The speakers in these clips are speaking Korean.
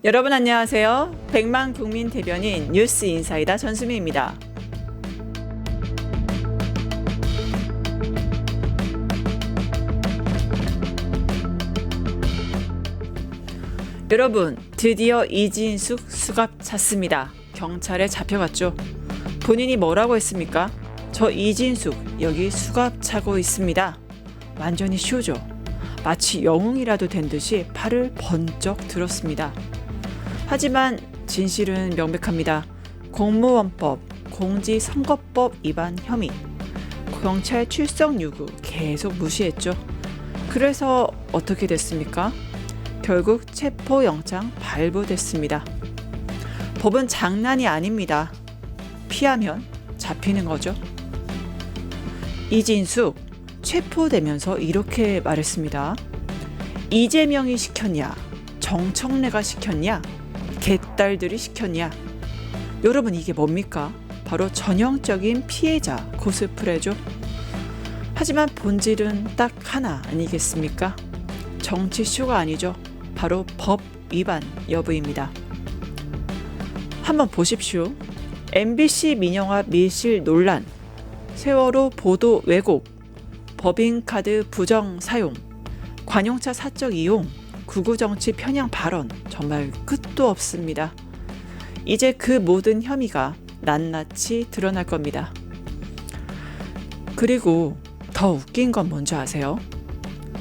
여러분 안녕하세요. 백만 국민 대변인 뉴스 인사이다 전수미입니다. 여러분, 드디어 이진숙 수갑 찼습니다. 경찰에 잡혀갔죠. 본인이 뭐라고 했습니까? 저 이진숙 여기 수갑 차고 있습니다. 완전히 쇼죠. 마치 영웅이라도 된 듯이 팔을 번쩍 들었습니다. 하지만 진실은 명백합니다. 공무원법, 공직선거법 위반 혐의, 경찰 출석 요구 계속 무시했죠. 그래서 어떻게 됐습니까? 결국 체포영장 발부됐습니다. 법은 장난이 아닙니다. 피하면 잡히는 거죠. 이진숙 체포되면서 이렇게 말했습니다. 이재명이 시켰냐? 정청래가 시켰냐? 개딸들이 시켰냐? 여러분 이게 뭡니까? 바로 전형적인 피해자 코스프레죠. 하지만 본질은 딱 하나 아니겠습니까? 정치쇼가 아니죠. 바로 법 위반 여부입니다. 한번 보십시오. MBC 민영화 밀실 논란, 세월호 보도 왜곡, 법인카드 부정 사용, 관용차 사적 이용, 구구정치 편향 발언, 정말 끝도 없습니다. 이제 그 모든 혐의가 낱낱이 드러날 겁니다. 그리고 더 웃긴 건 뭔지 아세요?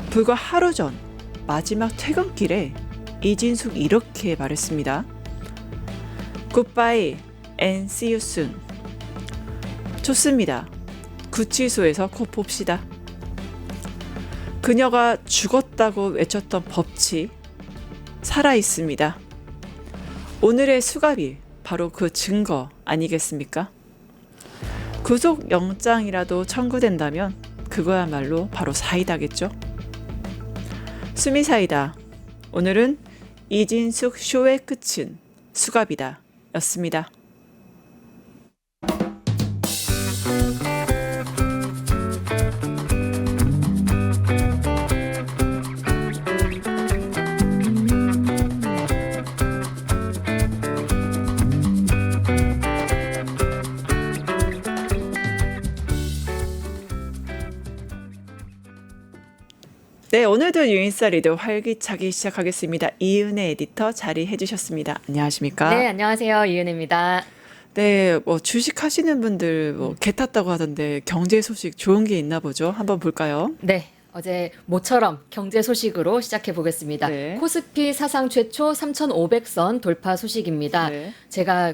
불과 하루 전 마지막 퇴근길에 이진숙 이렇게 말했습니다. Goodbye and see you soon. 좋습니다. 구치소에서 곧 봅시다. 그녀가 죽었다고 외쳤던 법치 살아있습니다. 오늘의 수갑이 바로 그 증거 아니겠습니까? 구속영장이라도 청구된다면 그거야말로 바로 사이다겠죠. 수미사이다. 오늘은 이진숙 쇼의 끝은 수갑이다 였습니다. 네, 오늘도 유인사 리더 활기차게 시작하겠습니다. 이은혜 에디터 자리해 주셨습니다. 안녕하십니까? 네, 안녕하세요. 이은혜입니다. 네, 주식 하시는 분들 개 탔다고 하던데 경제 소식 좋은 게 있나 보죠? 한번 볼까요? 네, 어제 모처럼 경제 소식으로 시작해 보겠습니다. 네. 코스피 사상 최초 3,500선 돌파 소식입니다. 네. 제가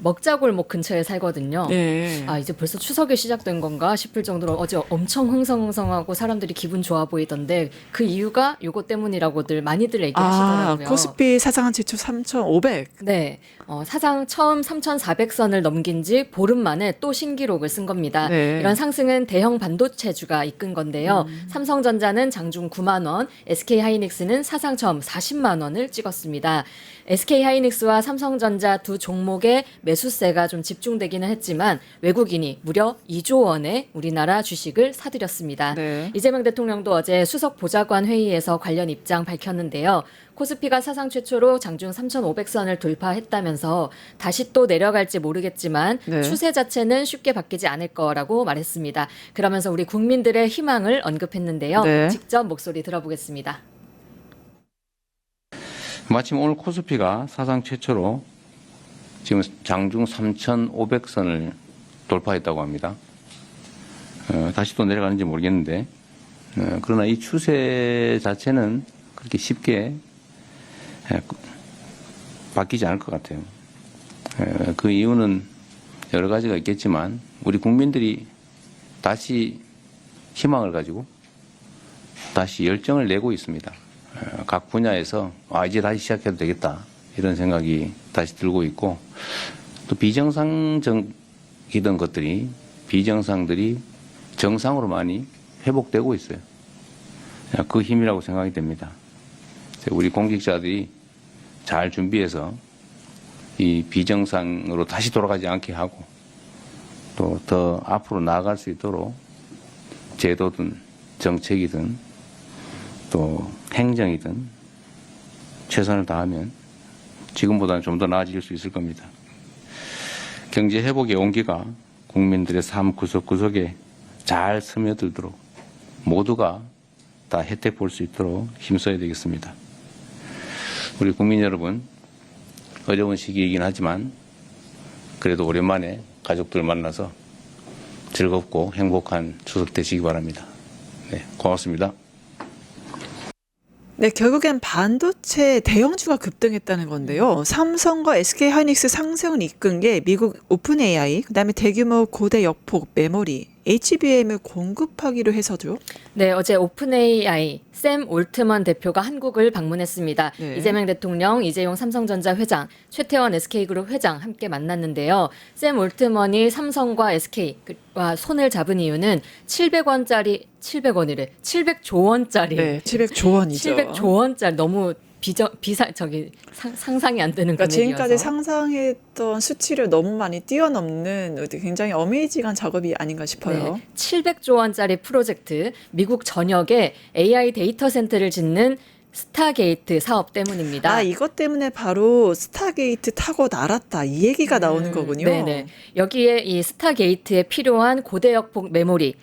먹자골목 근처에 살거든요. 네. 아, 이제 벌써 추석이 시작된 건가 싶을 정도로 어제 엄청 흥성흥성하고 사람들이 기분 좋아 보이던데 그 이유가 요거 때문이라고들 많이들 얘기하시더라고요. 코스피 사상 최초 3,500. 네, 사상 처음 3,400선을 넘긴 지 보름 만에 또 신기록을 쓴 겁니다. 네. 이런 상승은 대형 반도체주가 이끈 건데요. 삼성전자는 장중 9만 원, SK하이닉스는 사상 처음 40만 원을 찍었습니다. SK하이닉스와 삼성전자 두 종목의 매수세가 좀 집중되기는 했지만 외국인이 무려 2조 원의 우리나라 주식을 사들였습니다. 네. 이재명 대통령도 어제 수석 보좌관 회의에서 관련 입장 밝혔는데요. 코스피가 사상 최초로 장중 3,500선을 돌파했다면서 다시 또 내려갈지 모르겠지만 네. 추세 자체는 쉽게 바뀌지 않을 거라고 말했습니다. 그러면서 우리 국민들의 희망을 언급했는데요. 네. 직접 목소리 들어보겠습니다. 마침 오늘 코스피가 사상 최초로 지금 장중 3,500선을 돌파했다고 합니다. 다시 또 내려가는지 모르겠는데, 그러나 이 추세 자체는 그렇게 쉽게 바뀌지 않을 것 같아요. 그 이유는 여러 가지가 있겠지만 우리 국민들이 다시 희망을 가지고 다시 열정을 내고 있습니다. 각 분야에서 이제 다시 시작해도 되겠다 이런 생각이 다시 들고 있고, 또 비정상적이던 것들이 비정상들이 정상으로 많이 회복되고 있어요. 그 힘이라고 생각이 됩니다. 우리 공직자들이 잘 준비해서 이 비정상으로 다시 돌아가지 않게 하고 또 더 앞으로 나아갈 수 있도록 제도든 정책이든 또 행정이든 최선을 다하면 지금보다는 좀 더 나아질 수 있을 겁니다. 경제 회복의 온기가 국민들의 삶 구석구석에 잘 스며들도록 모두가 다 혜택 볼 수 있도록 힘써야 되겠습니다. 우리 국민 여러분, 어려운 시기이긴 하지만 그래도 오랜만에 가족들 만나서 즐겁고 행복한 추석 되시기 바랍니다. 네, 고맙습니다. 네, 결국엔 반도체 대형주가 급등했다는 건데요. 삼성과 SK하이닉스 상승을 이끈 게 미국 오픈 AI, 그다음에 대규모 고대 역폭 메모리, HBM을 공급하기로 해서죠. 네, 어제 오픈 AI 샘 올트먼 대표가 한국을 방문했습니다. 네. 이재명 대통령, 이재용 삼성전자 회장, 최태원 SK그룹 회장 함께 만났는데요. 샘 올트먼이 삼성과 SK와 손을 잡은 이유는 700원이래. 700조 원짜리. 네, 700조 원이죠. 700조 원짜리 너무 상상이 안 되는 그러니까 금액이어서. 지금까지 상상했던 수치를 너무 많이 뛰어넘는 굉장히 어메이징한 작업이 아닌가 싶어요. 네, 700조 원짜리 프로젝트, 미국 전역에 AI 데이터 센터를 짓는 스타게이트 사업 때문입니다. 아, 이것 때문에 바로 스타게이트 타고 날았다. 이 얘기가 나오는 거군요. 네네. 여기에 이 스타게이트에 필요한 고대역폭 메모리,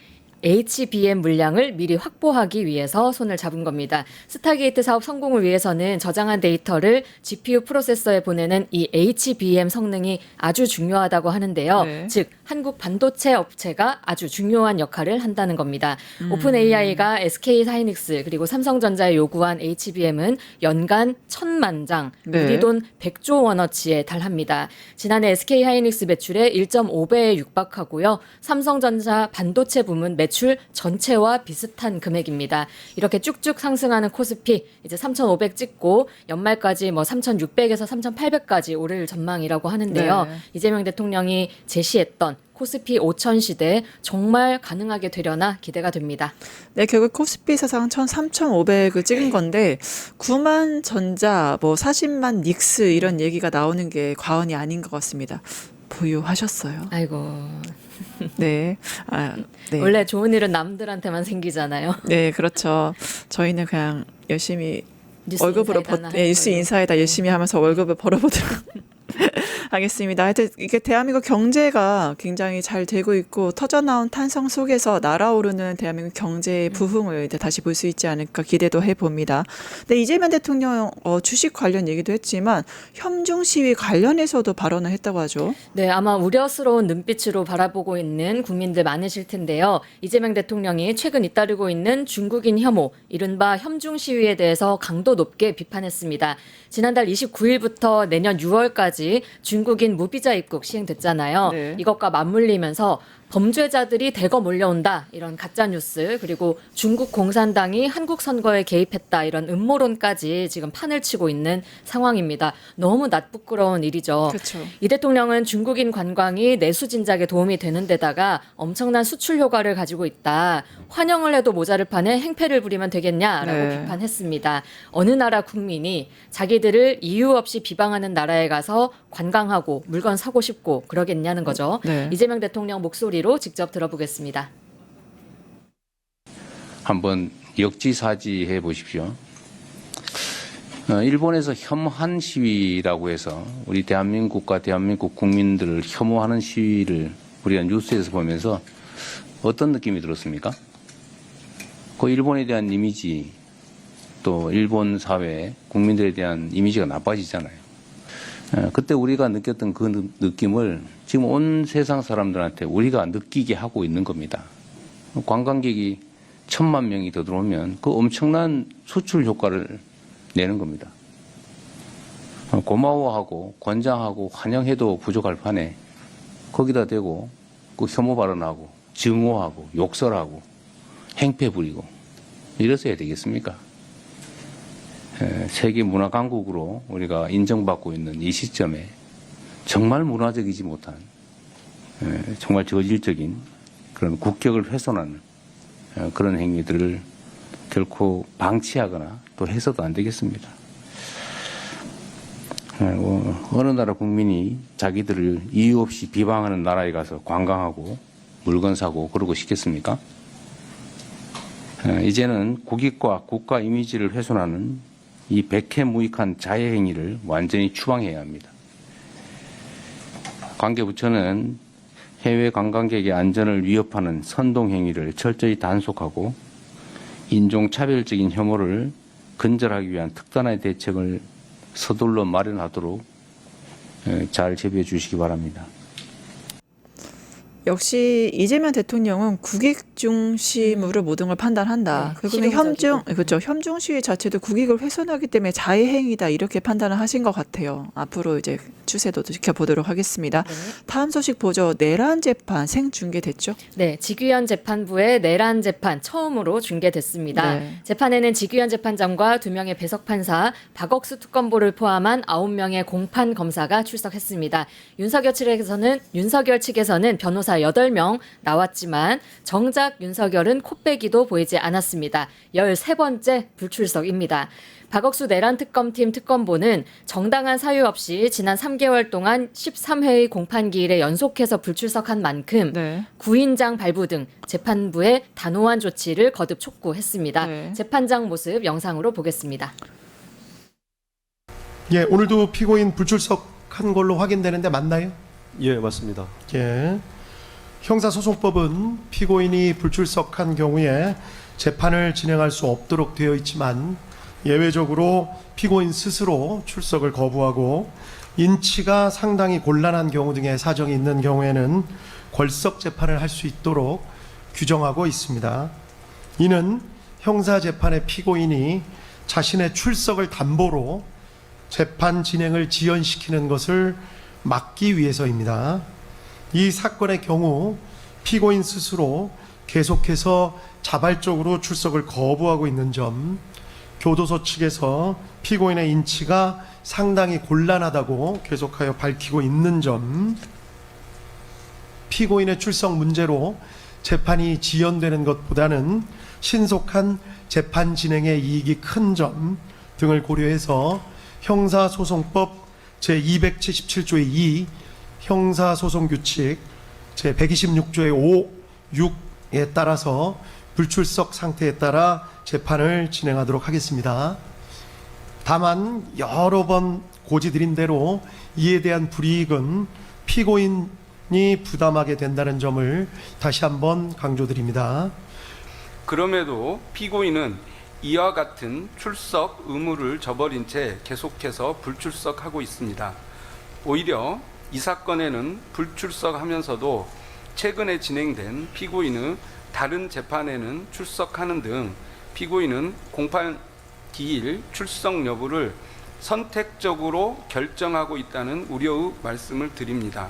HBM 물량을 미리 확보하기 위해서 손을 잡은 겁니다. 스타게이트 사업 성공을 위해서는 저장한 데이터를 GPU 프로세서에 보내는 이 HBM 성능이 아주 중요하다고 하는데요. 네. 즉 한국 반도체 업체가 아주 중요한 역할을 한다는 겁니다. 오픈 AI가 SK 하이닉스 그리고 삼성전자에 요구한 HBM은 연간 1,000만 장, 네. 우리 돈 100조 원어치에 달합니다. 지난해 SK 하이닉스 매출의 1.5배에 육박하고요. 삼성전자 반도체 부문 매출 전체와 비슷한 금액입니다. 이렇게 쭉쭉 상승하는 코스피 이제 3,500 찍고 연말까지 3,600에서 3,800까지 오를 전망이라고 하는데요. 네. 이재명 대통령이 제시했던 코스피 5천 시대 정말 가능하게 되려나 기대가 됩니다. 네, 결국 코스피 사상 3,500을 찍은 건데 9만 전자, 40만 닉스 이런 얘기가 나오는 게 과언이 아닌 것 같습니다. 보유하셨어요? 아이고. 네. 네. 원래 좋은 일은 남들한테만 생기잖아요. 네, 그렇죠. 저희는 그냥 열심히 뉴스 월급으로 인사이드나 뉴스 하는 인사이다 열심히 하면서 월급을 벌어보도록 하겠습니다. 하여튼 이게 대한민국 경제가 굉장히 잘 되고 있고 터져나온 탄성 속에서 날아오르는 대한민국 경제의 부흥을 이제 다시 볼 수 있지 않을까 기대도 해봅니다. 근데 이재명 대통령 주식 관련 얘기도 했지만 현중 시위 관련해서도 발언을 했다고 하죠. 네, 아마 우려스러운 눈빛으로 바라보고 있는 국민들 많으실 텐데요. 이재명 대통령이 최근 잇따르고 있는 중국인 혐오, 이른바 현중 시위에 대해서 강도 높게 비판했습니다. 지난달 29일부터 내년 6월까지 중국인 무비자 입국 시행됐잖아요. 네. 이것과 맞물리면서 범죄자들이 대거 몰려온다 이런 가짜 뉴스 그리고 중국 공산당이 한국 선거에 개입했다 이런 음모론까지 지금 판을 치고 있는 상황입니다. 너무 낯부끄러운 일이죠. 그렇죠. 이 대통령은 중국인 관광이 내수 진작에 도움이 되는 데다가 엄청난 수출 효과를 가지고 있다. 환영을 해도 모자를 파네 행패를 부리면 되겠냐라고 네. 비판했습니다. 어느 나라 국민이 자기들을 이유 없이 비방하는 나라에 가서 관광하고 물건 사고 싶고 그러겠냐는 거죠. 네. 이재명 대통령 목소리로 직접 들어보겠습니다. 한번 역지사지해 보십시오. 일본에서 혐한 시위라고 해서 우리 대한민국과 대한민국 국민들을 혐오하는 시위를 우리가 뉴스에서 보면서 어떤 느낌이 들었습니까? 그 일본에 대한 이미지 또 일본 사회 국민들에 대한 이미지가 나빠지잖아요. 그때 우리가 느꼈던 그 느낌을 지금 온 세상 사람들한테 우리가 느끼게 하고 있는 겁니다. 관광객이 1,000만 명이 더 들어오면 그 엄청난 수출 효과를 내는 겁니다. 고마워하고 권장하고 환영해도 부족할 판에 거기다 대고 그 혐오 발언하고 증오하고 욕설하고 행패 부리고 이래서 해야 되겠습니까? 세계 문화 강국으로 우리가 인정받고 있는 이 시점에 정말 문화적이지 못한 정말 저질적인 그런 국격을 훼손하는 그런 행위들을 결코 방치하거나 또 해서도 안 되겠습니다. 어느 나라 국민이 자기들을 이유 없이 비방하는 나라에 가서 관광하고 물건 사고 그러고 싶겠습니까? 이제는 국익과 국가 이미지를 훼손하는 이 백해무익한 자해 행위를 완전히 추방해야 합니다. 관계부처는 해외 관광객의 안전을 위협하는 선동 행위를 철저히 단속하고 인종차별적인 혐오를 근절하기 위한 특단의 대책을 서둘러 마련하도록 잘 제비해 주시기 바랍니다. 역시 이재명 대통령은 국익 중심으로 모든 걸 판단한다. 네, 그리고 실용적이고. 그렇죠. 협중 시위 자체도 국익을 훼손하기 때문에 자해 행위다 이렇게 판단을 하신 것 같아요. 앞으로 이제 추세도 지켜보도록 하겠습니다. 네. 다음 소식 보죠. 내란 재판 생중계됐죠? 네, 직위원 재판부의 내란 재판 처음으로 중계됐습니다. 네. 재판에는 직위원 재판장과 2명의 배석 판사, 박억수 특검보를 포함한 9명의 공판 검사가 출석했습니다. 윤석열 측에서는 변호사 8명 나왔지만 정작 윤석열은 코빼기도 보이지 않았습니다. 13번째 불출석입니다. 박억수 내란 특검팀 특검보는 정당한 사유 없이 지난 3개월 동안 13회의 공판 기일에 연속해서 불출석한 만큼 네. 구인장 발부 등 재판부의 단호한 조치를 거듭 촉구했습니다. 네. 재판장 모습 영상으로 보겠습니다. 예, 오늘도 피고인 불출석한 걸로 확인되는데 맞나요? 예, 맞습니다. 예. 형사소송법은 피고인이 불출석한 경우에 재판을 진행할 수 없도록 되어 있지만 예외적으로 피고인 스스로 출석을 거부하고 인치가 상당히 곤란한 경우 등의 사정이 있는 경우에는 궐석 재판을 할 수 있도록 규정하고 있습니다. 이는 형사재판의 피고인이 자신의 출석을 담보로 재판 진행을 지연시키는 것을 막기 위해서입니다. 이 사건의 경우 피고인 스스로 계속해서 자발적으로 출석을 거부하고 있는 점, 교도소 측에서 피고인의 인치가 상당히 곤란하다고 계속하여 밝히고 있는 점, 피고인의 출석 문제로 재판이 지연되는 것보다는 신속한 재판 진행의 이익이 큰 점 등을 고려해서 형사소송법 제277조의 2, 형사소송규칙 제126조의 5, 6에 따라서 불출석 상태에 따라 재판을 진행하도록 하겠습니다. 다만 여러 번 고지드린 대로 이에 대한 불이익은 피고인이 부담하게 된다는 점을 다시 한번 강조드립니다. 그럼에도 피고인은 이와 같은 출석 의무를 저버린 채 계속해서 불출석하고 있습니다. 오히려 이 사건에는 불출석하면서도 최근에 진행된 피고인의 다른 재판에는 출석하는 등 피고인은 공판 기일 출석 여부를 선택적으로 결정하고 있다는 우려의 말씀을 드립니다.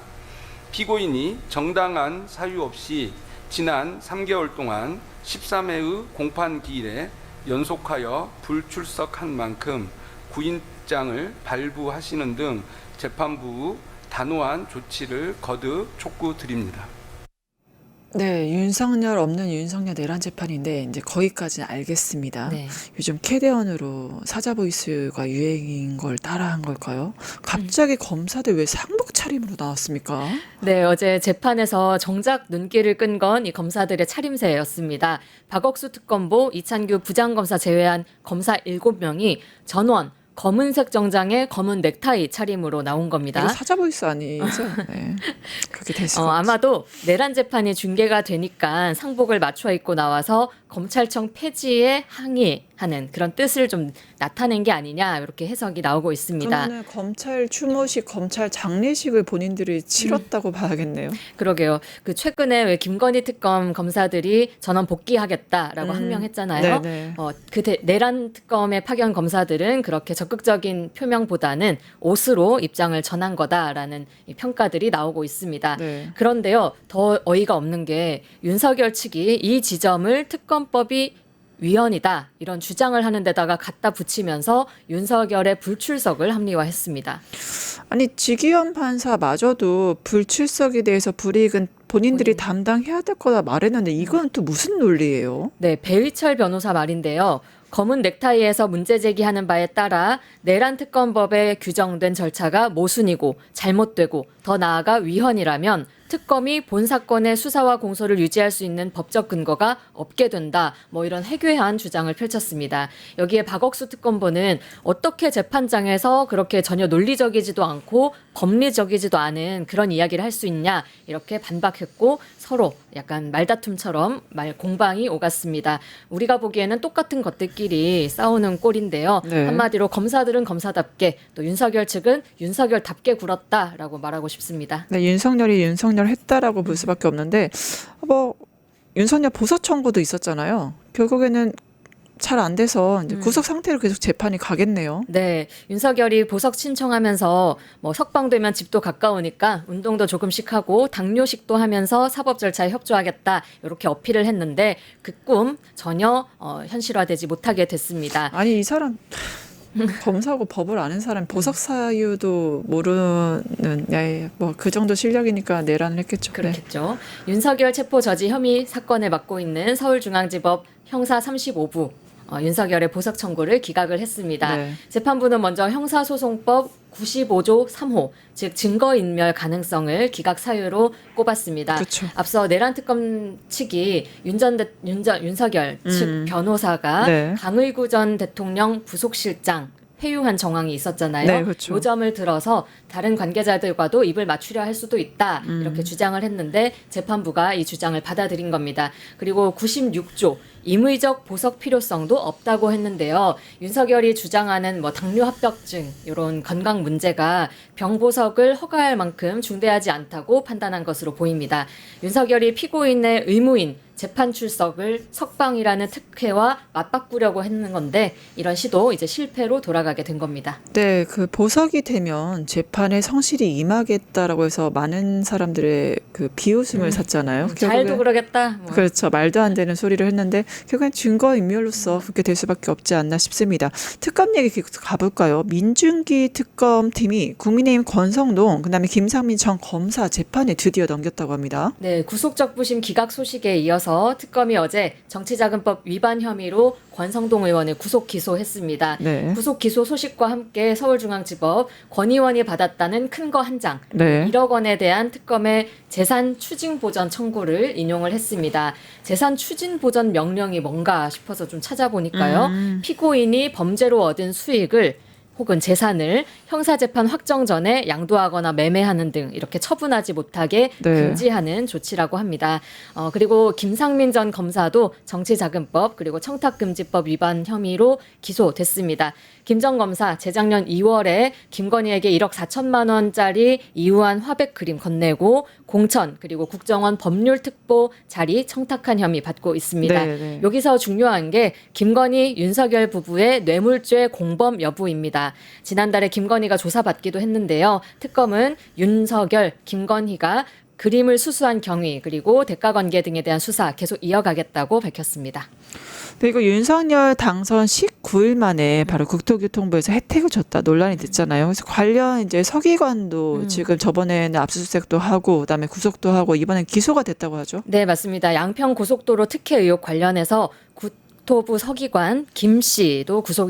피고인이 정당한 사유 없이 지난 3개월 동안 13회의 공판 기일에 연속하여 불출석한 만큼 구인장을 발부하시는 등 재판부의 단호한 조치를 거듭 촉구드립니다. 네, 윤석열 없는 윤석열 내란 재판인데 이제 거기까지는 알겠습니다. 네. 요즘 캐대언으로 사자 보이스가 유행인 걸 따라한 걸까요? 갑자기 검사들 왜 상복 차림으로 나왔습니까? 네, 어제 재판에서 정작 눈길을 끈 건 이 검사들의 차림새였습니다. 박억수 특검보, 이찬규 부장검사 제외한 검사 7명이 전원 검은색 정장에 검은 넥타이 차림으로 나온 겁니다. 이거 사자 보이스 아니죠? 네. 그렇게 됐을 것 같아요. 아마도 내란 재판이 중계가 되니까 상복을 맞춰 입고 나와서 검찰청 폐지에 항의하는 그런 뜻을 좀 나타낸 게 아니냐 이렇게 해석이 나오고 있습니다. 그러면 검찰 추모식, 검찰 장례식을 본인들이 치렀다고 봐야겠네요. 그러게요. 그 최근에 왜 김건희 특검 검사들이 전원 복귀하겠다라고 항명했잖아요. 네네. 내란 특검의 파견 검사들은 그렇게 적극적인 표명보다는 옷으로 입장을 전한 거다라는 이 평가들이 나오고 있습니다. 네. 그런데요, 더 어이가 없는 게 윤석열 측이 이 지점을 특검법이 위헌이다 이런 주장을 하는 데다가 갖다 붙이면서 윤석열의 불출석을 합리화했습니다. 아니 직위원 판사마저도 불출석에 대해서 불이익은 본인들이 담당해야 될 거다 말했는데 이건 또 무슨 논리예요? 네, 배의철 변호사 말인데요. 검은 넥타이에서 문제 제기하는 바에 따라 내란 특검법에 규정된 절차가 모순이고 잘못되고 더 나아가 위헌이라면 특검이 본 사건의 수사와 공소를 유지할 수 있는 법적 근거가 없게 된다. 뭐 이런 해괴한 주장을 펼쳤습니다. 여기에 박억수 특검보는 어떻게 재판장에서 그렇게 전혀 논리적이지도 않고 법리적이지도 않은 그런 이야기를 할 수 있냐 이렇게 반박했고 서로 약간 말다툼처럼 공방이 오갔습니다. 우리가 보기에는 똑같은 것들끼리 싸우는 꼴인데요. 네. 한마디로 검사들은 검사답게 또 윤석열 측은 윤석열답게 굴었다라고 말하고 싶습니다. 네, 윤석열이 윤석열 했다라고 볼 수밖에 없는데 뭐 윤석열 보석 청구도 있었잖아요. 결국에는 잘 안 돼서 이제 구속 상태로 계속 재판이 가겠네요. 네, 윤석열이 보석 신청하면서 뭐 석방되면 집도 가까우니까 운동도 조금씩 하고 당뇨식도 하면서 사법 절차에 협조하겠다 이렇게 어필을 했는데 그 꿈 전혀 현실화되지 못하게 됐습니다. 아니 이 사람 검사고 법을 아는 사람 보석 사유도 모르는 뭐 그 정도 실력이니까 내란을 했겠죠. 네. 그렇겠죠. 윤석열 체포 저지 혐의 사건을 맡고 있는 서울중앙지법 형사 35부 윤석열의 보석 청구를 기각을 했습니다. 네. 재판부는 먼저 형사소송법 95조 3호, 즉 증거인멸 가능성을 기각 사유로 꼽았습니다. 그렇죠. 앞서 내란 특검 측이 윤석열 측 변호사가 네. 강의구 전 대통령 부속실장 회유한 정황이 있었잖아요. 네, 그렇죠. 이 점을 들어서 다른 관계자들과도 입을 맞추려 할 수도 있다. 이렇게 주장을 했는데 재판부가 이 주장을 받아들인 겁니다. 그리고 96조 임의적 보석 필요성도 없다고 했는데요. 윤석열이 주장하는 뭐 당뇨 합병증 이런 건강 문제가 병보석을 허가할 만큼 중대하지 않다고 판단한 것으로 보입니다. 윤석열이 피고인의 의무인 재판 출석을 석방이라는 특혜와 맞바꾸려고 했는 건데 이런 시도 이제 실패로 돌아가게 된 겁니다. 네, 그 보석이 되면 재판에 성실히 임하겠다라고 해서 많은 사람들의 그 비웃음을 샀잖아요. 잘도 결국엔- 그러겠다. 뭐. 그렇죠. 말도 안 되는 소리를 했는데 결국엔 증거인멸로서 그렇게 될 수밖에 없지 않나 싶습니다. 특검 얘기 계속 가볼까요? 민중기 특검팀이 국민의힘 권성동 그다음에 김상민 전 검사 재판에 드디어 넘겼다고 합니다. 네, 구속적부심 기각 소식에 이어서 특검이 어제 정치자금법 위반 혐의로 권성동 의원을 구속 기소했습니다. 네. 구속 기소 소식과 함께 서울중앙지법 권 의원이 받았다는 큰 거 한 장, 네. 1억 원에 대한 특검의 재산 추징 보전 청구를 인용을 했습니다. 재산 추징 보전 명령이 뭔가 싶어서 좀 찾아보니까요. 피고인이 범죄로 얻은 수익을 혹은 재산을 형사재판 확정 전에 양도하거나 매매하는 등 이렇게 처분하지 못하게 네. 금지하는 조치라고 합니다. 그리고 김상민 전 검사도 정치자금법 그리고 청탁금지법 위반 혐의로 기소됐습니다. 김 전 검사 재작년 2월에 김건희에게 1억 4천만 원짜리 이우한 화백 그림 건네고 공천 그리고 국정원 법률특보 자리 청탁한 혐의 받고 있습니다. 네, 네. 여기서 중요한 게 김건희, 윤석열 부부의 뇌물죄 공범 여부입니다. 지난달에 김건희가 조사받기도 했는데요. 특검은 윤석열, 김건희가 그림을 수수한 경위 그리고 대가관계 등에 대한 수사 계속 이어가겠다고 밝혔습니다. 그리고 윤석열 당선 19일 만에 바로 국토교통부에서 혜택을 줬다 논란이 됐잖아요. 그래서 관련 이제 서기관도 지금 저번에는 압수수색도 하고 그다음에 구속도 하고 이번엔 기소가 됐다고 하죠. 네, 맞습니다. 양평 고속도로 특혜 의혹 관련해서 국토부 서기관 김 씨도 구속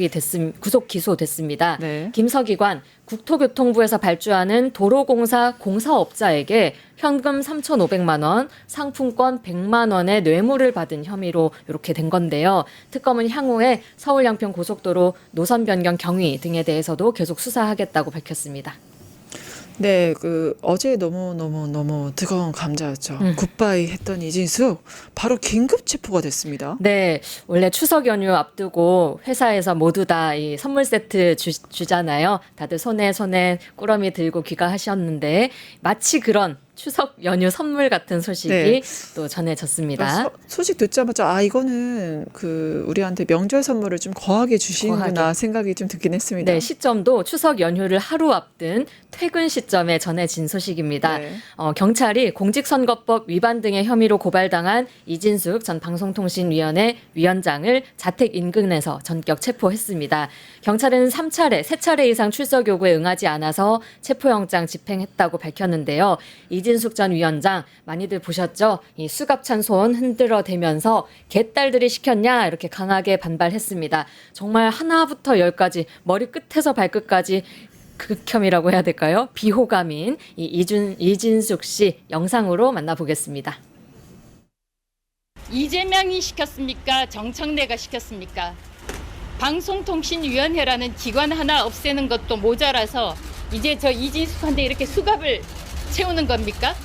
기소됐습니다. 네. 김 서기관 국토교통부에서 발주하는 도로공사 공사업자에게 현금 3,500만 원, 상품권 100만 원의 뇌물을 받은 혐의로 이렇게 된 건데요. 특검은 향후에 서울 양평 고속도로 노선 변경 경위 등에 대해서도 계속 수사하겠다고 밝혔습니다. 네, 그 어제 너무 뜨거운 감자였죠. 굿바이 했던 이진숙 바로 긴급 체포가 됐습니다. 네, 원래 추석 연휴 앞두고 회사에서 모두 다 이 선물 세트 주잖아요. 다들 손에 꾸러미 들고 귀가하셨는데 마치 그런 추석 연휴 선물 같은 소식이 네. 또 전해졌습니다. 소식 듣자마자 이거는 그 우리한테 명절 선물을 좀 거하게 주시는구나 거하게. 생각이 좀 듣긴 했습니다. 네, 시점도 추석 연휴를 하루 앞둔 퇴근 시점에 전해진 소식입니다. 네. 경찰이 공직선거법 위반 등의 혐의로 고발당한 이진숙 전 방송통신위원회 위원장을 자택 인근에서 전격 체포했습니다. 경찰은 3차례 이상 출석 요구에 응하지 않아서 체포영장 집행했다고 밝혔는데요. 이진숙 전 위원장 많이들 보셨죠? 이 수갑찬 손 흔들어 대면서 개딸들이 시켰냐 이렇게 강하게 반발했습니다. 정말 하나부터 열까지 머리 끝에서 발끝까지 극혐이라고 해야 될까요? 비호감인 이진숙 씨 영상으로 만나보겠습니다. 이재명이 시켰습니까? 정청래가 시켰습니까? 방송통신위원회라는 기관 하나 없애는 것도 모자라서 이제 저 이진숙한테 이렇게 수갑을 채우는 겁니까?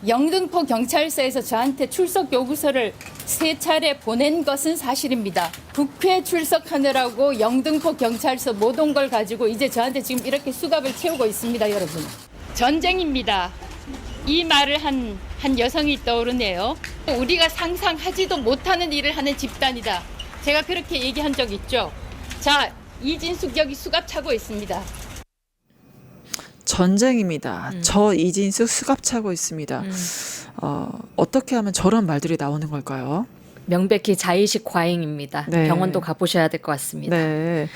영등포 경찰서에서 저한테 출석 요구서를 3차례 보낸 것은 사실입니다. 국회 출석하느라고 영등포 경찰서 못 온 걸 가지고 이제 저한테 지금 이렇게 수갑을 채우고 있습니다, 여러분. 전쟁입니다. 이 말을 한 여성이 떠오르네요. 우리가 상상하지도 못하는 일을 하는 집단이다. 제가 그렇게 얘기한 적 있죠. 자, 이진숙 여기 수갑 차고 있습니다. 전쟁입니다. 저 이진숙 수갑 차고 있습니다. 어떻게 하면 저런 말들이 나오는 걸까요? 명백히 자의식 과잉입니다. 네. 병원도 가보셔야 될 것 같습니다. 네.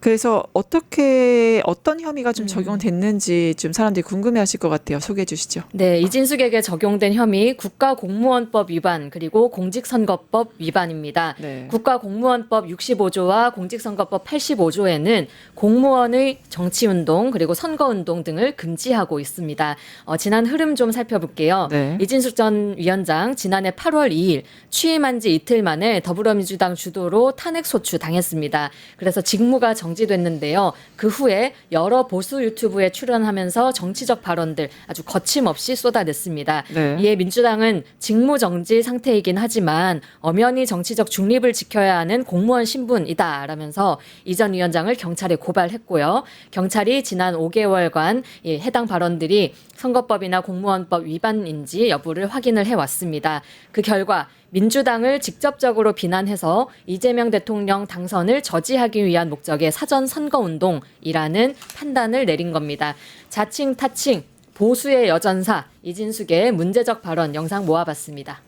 그래서 어떤 혐의가 좀 적용됐는지 좀 사람들이 궁금해하실 것 같아요. 소개해 주시죠. 네, 이진숙에게 적용된 혐의 국가공무원법 위반 그리고 공직선거법 위반입니다. 네. 국가공무원법 65조와 공직선거법 85조에는 공무원의 정치운동 그리고 선거운동 등을 금지하고 있습니다. 지난 흐름 좀 살펴볼게요. 네. 이진숙 전 위원장 지난해 8월 2일 취임한 지 이틀 만에 더불어민주당 주도로 탄핵소추 당했습니다. 그래서 직무가 정지됐는데요. 그 후에 여러 보수 유튜브에 출연하면서 정치적 발언들 아주 거침없이 쏟아냈습니다. 네. 이에 민주당은 직무 정지 상태이긴 하지만 엄연히 정치적 중립을 지켜야 하는 공무원 신분이다라면서 이 전 위원장을 경찰에 고발했고요. 경찰이 지난 5개월간 해당 발언들이 선거법이나 공무원법 위반인지 여부를 확인을 해왔습니다. 그 결과 민주당을 직접적으로 비난해서 이재명 대통령 당선을 저지하기 위한 목적의 사전 선거운동이라는 판단을 내린 겁니다. 자칭 타칭 보수의 여전사 이진숙의 문제적 발언 영상 모아봤습니다.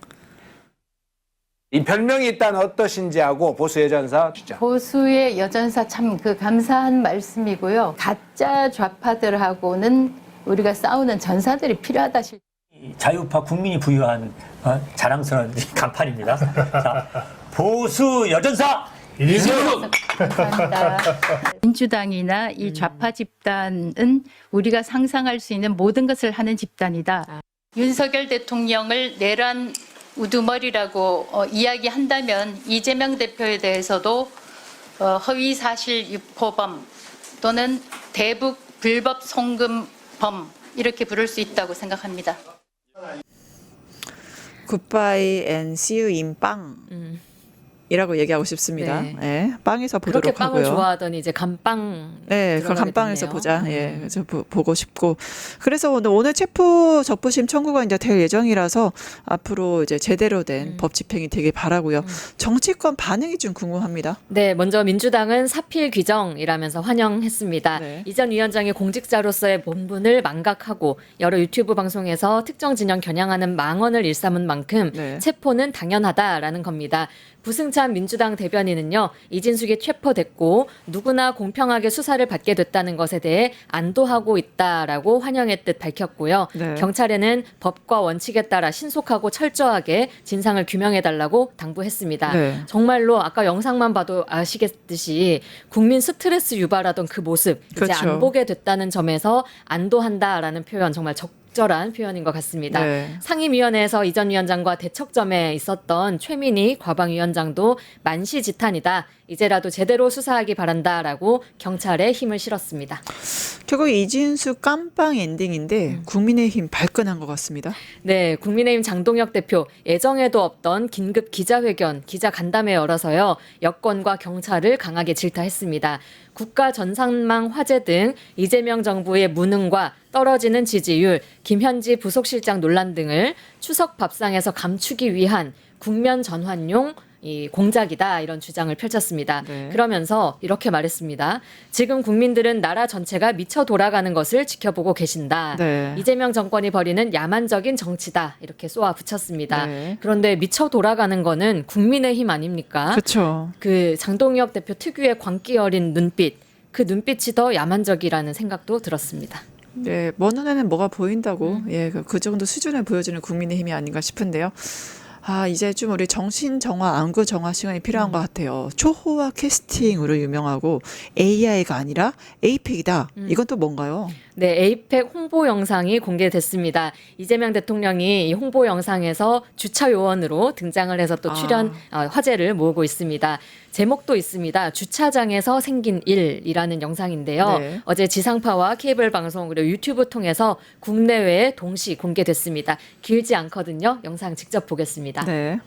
이 별명이 일단 어떠신지 하고 보수의 전사 주장. 보수의 여전사 참 그 감사한 말씀이고요. 가짜 좌파들하고는 우리가 싸우는 전사들이 필요하다. 자유파 국민이 부여한 자랑스러운 간판입니다. 자, 보수 여전사 이진숙. 감사합니다. 민주당이나 이 좌파 집단은 우리가 상상할 수 있는 모든 것을 하는 집단이다. 윤석열 대통령을 내란 우두머리라고 이야기한다면 이재명 대표에 대해서도 허위사실 유포범 또는 대북 불법 송금범 이렇게 부를 수 있다고 생각합니다. 굿바이 앤 see you in 빵. 이라고 얘기하고 싶습니다. 네. 네, 빵에서 보도록 그렇게 빵을 하고요. 좋아하더니 이제 감빵. 네, 그걸 들어가게 감방에서 됐네요. 보자. 예, 그래서 보고 싶고. 그래서 오늘 체포 적부심 청구가 이제 될 예정이라서 앞으로 이제 제대로 된 법 집행이 되길 바라고요. 정치권 반응이 좀 궁금합니다. 네, 먼저 민주당은 사필 규정이라면서 환영했습니다. 네. 이 전 위원장의 공직자로서의 본분을 망각하고 여러 유튜브 방송에서 특정 진영 겨냥하는 망언을 일삼은 만큼 네. 체포는 당연하다라는 겁니다. 부승찬 민주당 대변인은요, 이진숙이 체포됐고 누구나 공평하게 수사를 받게 됐다는 것에 대해 안도하고 있다라고 환영의 뜻 밝혔고요. 네. 경찰에는 법과 원칙에 따라 신속하고 철저하게 진상을 규명해달라고 당부했습니다. 네. 정말로 아까 영상만 봐도 아시겠듯이 국민 스트레스 유발하던 그 모습 이제 그렇죠. 안 보게 됐다는 점에서 안도한다라는 표현 정말 적절한 표현인 것 같습니다. 네. 상임위원회에서 이 전 위원장과 대척점에 있었던 최민희 과방위원장도 만시지탄이다. 이제라도 제대로 수사하기 바란다라고 경찰에 힘을 실었습니다. 결국 이진수 깜빵 엔딩인데 국민의힘 발끈한 것 같습니다. 네, 국민의힘 장동혁 대표 예정에도 없던 긴급 기자회견, 기자 간담회 열어서요. 여권과 경찰을 강하게 질타했습니다. 국가 전산망 화재 등 이재명 정부의 무능과 떨어지는 지지율, 김현지 부속실장 논란 등을 추석 밥상에서 감추기 위한 국면 전환용 이 공작이다 이런 주장을 펼쳤습니다. 네. 그러면서 이렇게 말했습니다. 지금 국민들은 나라 전체가 미쳐 돌아가는 것을 지켜보고 계신다. 네. 이재명 정권이 벌이는 야만적인 정치다 이렇게 쏘아 붙였습니다. 네. 그런데 미쳐 돌아가는 거는 국민의힘 아닙니까? 그렇죠. 그 장동혁 대표 특유의 광기 어린 눈빛, 그 눈빛이 더 야만적이라는 생각도 들었습니다. 네, 먼 눈에는 뭐가 보인다고 예, 그 정도 수준을 보여주는 국민의힘이 아닌가 싶은데요. 이제 좀 우리 정신 정화, 안구 정화 시간이 필요한 것 같아요. 초호화 캐스팅으로 유명하고 AI가 아니라 에이펙이다. 이건 또 뭔가요? 네, 에이펙 홍보 영상이 공개됐습니다. 이재명 대통령이 이 홍보 영상에서 주차 요원으로 등장을 해서 또 출연 화제를 모으고 있습니다. 제목도 있습니다. 주차장에서 생긴 일이라는 영상인데요. 네. 어제 지상파와 케이블 방송 그리고 유튜브 통해서 국내외에 동시 공개됐습니다. 길지 않거든요. 영상 직접 보겠습니다. 네.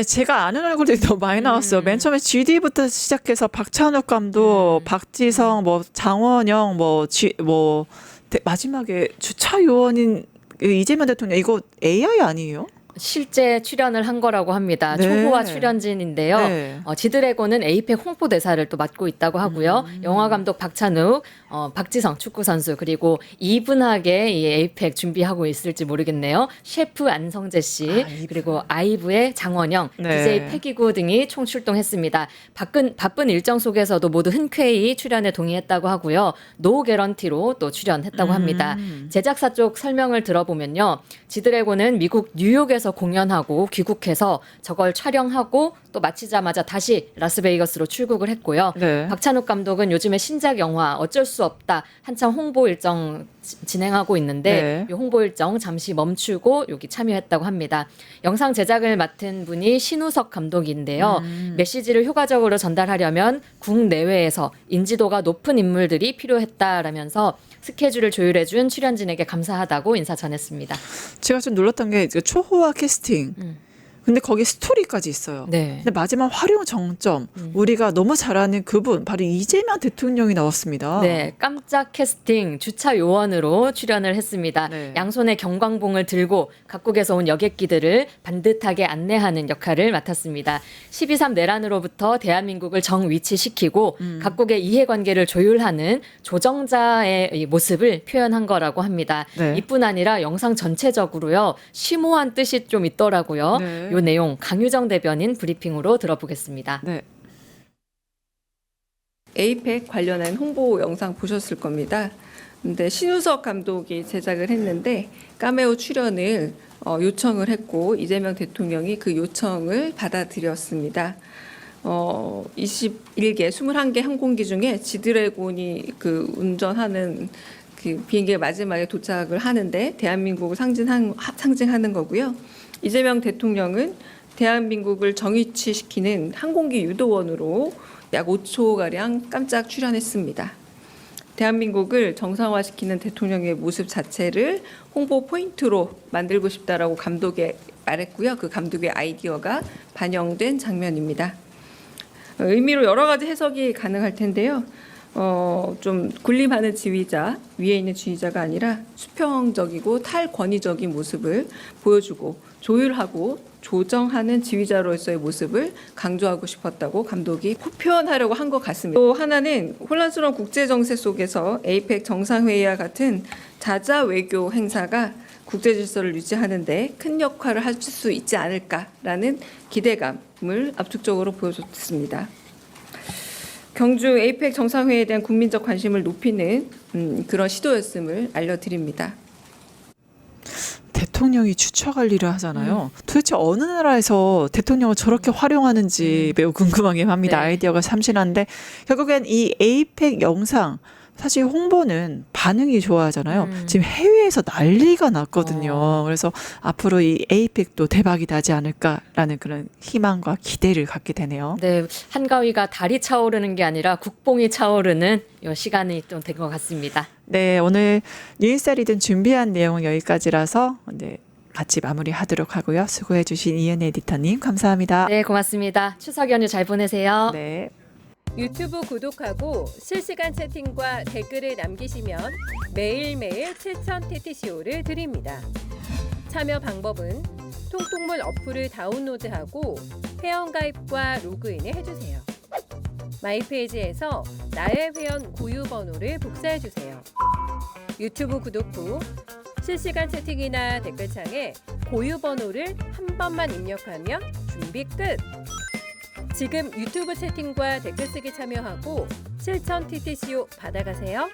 제가 아는 얼굴들이 너무 많이 나왔어요. 맨 처음에 GD부터 시작해서 박찬욱 감독, 박지성, 뭐 장원영, 마지막에 주차 요원인 이재명 대통령, 이거 AI 아니에요? 실제 출연을 한 거라고 합니다. 네. 초호화 출연진인데요. 네. 지드래곤은 에이펙 홍보대사를 또 맡고 있다고 하고요. 영화감독 박찬욱, 박지성 축구선수 그리고 이분하게 이 에이펙 준비하고 있을지 모르겠네요. 셰프 안성재 씨 그리고 아이브의 장원영, 네. DJ 패기구 등이 총 출동했습니다. 바쁜 일정 속에서도 모두 흔쾌히 출연에 동의했다고 하고요. 노 개런티로 또 출연했다고 합니다. 제작사 쪽 설명을 들어보면요. 지드래곤은 미국 뉴욕에서 공연하고 귀국해서 저걸 촬영하고 또 마치자마자 다시 라스베이거스로 출국을 했고요. 네. 박찬욱 감독은 요즘에 신작 영화 어쩔 수 없다 한참 홍보 일정 진행하고 있는데 네. 이 홍보 일정 잠시 멈추고 여기 참여했다고 합니다. 영상 제작을 맡은 분이 신우석 감독인데요. 메시지를 효과적으로 전달하려면 국내외에서 인지도가 높은 인물들이 필요했다라면서 스케줄을 조율해준 출연진에게 감사하다고 인사 전했습니다. 제가 좀 놀랐던 게 초호화 캐스팅. 근데 거기 스토리까지 있어요. 네. 근데 마지막 활용 정점, 우리가 너무 잘 아는 그분, 바로 이재명 대통령이 나왔습니다. 네, 깜짝 캐스팅 주차 요원으로 출연을 했습니다. 네. 양손에 경광봉을 들고 각국에서 온 여객기들을 반듯하게 안내하는 역할을 맡았습니다. 12.3 내란으로부터 대한민국을 정위치시키고 각국의 이해관계를 조율하는 조정자의 이 모습을 표현한 거라고 합니다. 네. 이뿐 아니라 영상 전체적으로요. 심오한 뜻이 좀 있더라고요. 네. 이 내용 강유정 대변인 브리핑으로 들어보겠습니다. 네. 에이펙 관련한 홍보 영상 보셨을 겁니다. 근데 신우석 감독이 제작을 했는데 카메오 출연을 요청을 했고 이재명 대통령이 그 요청을 받아들였습니다. 21개, 21개 항공기 중에 지드래곤이 그 운전하는 그 비행기가 마지막에 도착을 하는데 대한민국을 상징하는 거고요. 이재명 대통령은 대한민국을 정위치시키는 항공기 유도원으로 약 5초가량 깜짝 출연했습니다. 대한민국을 정상화시키는 대통령의 모습 자체를 홍보 포인트로 만들고 싶다라고 감독이 말했고요. 그 감독의 아이디어가 반영된 장면입니다. 의미로 여러 가지 해석이 가능할 텐데요. 좀 군림하는 지휘자, 위에 있는 지휘자가 아니라 수평적이고 탈권위적인 모습을 보여주고 조율하고 조정하는 지휘자로서의 모습을 강조하고 싶었다고 감독이 표현하려고 한 것 같습니다. 또 하나는 혼란스러운 국제 정세 속에서 에이펙 정상회의와 같은 자자 외교 행사가 국제 질서를 유지하는 데 큰 역할을 할 수 있지 않을까라는 기대감을 압축적으로 보여줬습니다. 경주 에이펙 정상회의에 대한 국민적 관심을 높이는 그런 시도였음을 알려드립니다. 대통령이 주차 관리를 하잖아요. 도대체 어느 나라에서 대통령을 저렇게 활용하는지 매우 궁금하긴 합니다. 네. 아이디어가 참신한데 결국엔 이 에이펙 영상 사실 홍보는 반응이 좋아하잖아요. 지금 해외에서 난리가 났거든요. 그래서 앞으로 이 에이펙도 대박이 나지 않을까라는 그런 희망과 기대를 갖게 되네요. 네, 한가위가 달이 차오르는 게 아니라 국뽕이 차오르는 이 시간이 좀 된 것 같습니다. 네, 오늘 뉴인사이드 준비한 내용은 여기까지라서 같이 마무리하도록 하고요. 수고해 주신 이은혜 에디터님 감사합니다. 네, 고맙습니다. 추석 연휴 잘 보내세요. 네. 유튜브 구독하고 실시간 채팅과 댓글을 남기시면 매일매일 7천 TTCO를 드립니다. 참여 방법은 통통물 어플을 다운로드하고 회원가입과 로그인을 해주세요. 마이페이지에서 나의 회원 고유 번호를 복사해주세요. 유튜브 구독 후 실시간 채팅이나 댓글창에 고유 번호를 한 번만 입력하면 준비 끝! 지금 유튜브 채팅과 댓글 쓰기 참여하고 실천 TTCO 받아가세요.